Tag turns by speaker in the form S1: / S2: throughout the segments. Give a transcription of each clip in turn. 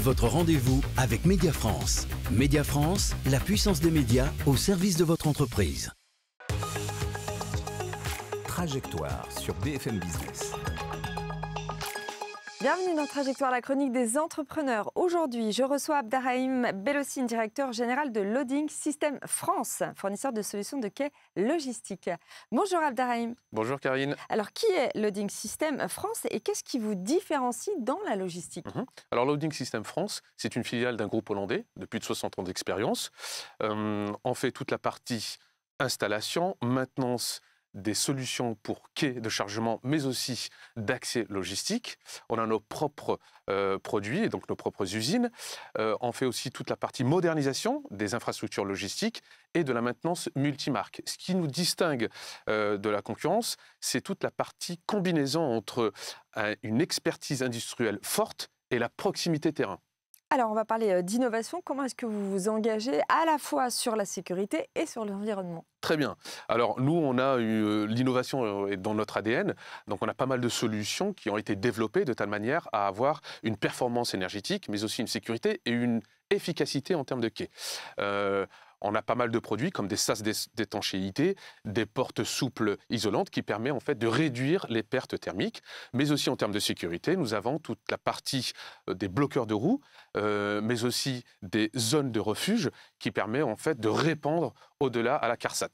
S1: votre rendez-vous avec Média France. Média France, la puissance des médias au service de votre entreprise.
S2: Trajectoire sur BFM Business.
S3: Bienvenue dans Trajectoire, la chronique des entrepreneurs. Aujourd'hui, je reçois Abderrahim Bellossine, directeur général de Loading System France, fournisseur de solutions de quai logistique. Bonjour Abderrahim.
S4: Bonjour Karine.
S3: Alors, qui est Loading System France et qu'est-ce qui vous différencie dans la logistique?
S4: Alors, Loading System France, c'est une filiale d'un groupe hollandais de plus de 60 ans d'expérience. On fait toute la partie installation, maintenance des solutions pour quais de chargement, mais aussi d'accès logistique. On a nos propres produits, et donc nos propres usines. On fait aussi toute la partie modernisation des infrastructures logistiques et de la maintenance multimarque. Ce qui nous distingue de la concurrence, c'est toute la partie combinaison entre une expertise industrielle forte et la proximité terrain.
S3: Alors, on va parler d'innovation. Comment est-ce que vous vous engagez à la fois sur la sécurité et sur l'environnement?
S4: Très bien. Alors, nous, on a eu l'innovation dans notre ADN. Donc, on a pas mal de solutions qui ont été développées de telle manière à avoir une performance énergétique, mais aussi une sécurité et une efficacité en termes de quai. On a pas mal de produits comme des sas d'étanchéité, des portes souples isolantes qui permettent en fait de réduire les pertes thermiques. Mais aussi en termes de sécurité, nous avons toute la partie des bloqueurs de roues, mais aussi des zones de refuge qui permettent en fait de répandre au-delà à la CARSAT.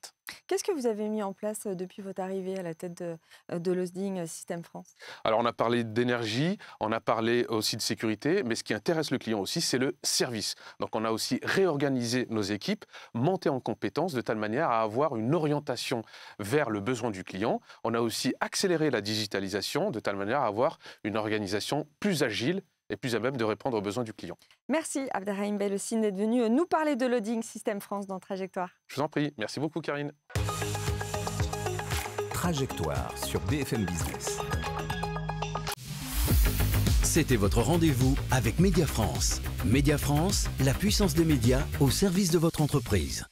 S3: Qu'est-ce que vous avez mis en place depuis votre arrivée à la tête de Loading System France?
S4: Alors, on a parlé d'énergie, on a parlé aussi de sécurité, mais ce qui intéresse le client aussi, c'est le service. Donc, on a aussi réorganisé nos équipes, monté en compétences de telle manière à avoir une orientation vers le besoin du client. On a aussi accéléré la digitalisation de telle manière à avoir une organisation plus agile et plus à même de répondre aux besoins du client.
S3: Merci Abderrahim Bellossine d'être venu nous parler de Loading System France dans Trajectoire.
S4: Je vous en prie. Merci beaucoup Karine.
S2: Trajectoire sur BFM Business.
S1: C'était votre rendez-vous avec Média France. Média France, la puissance des médias au service de votre entreprise.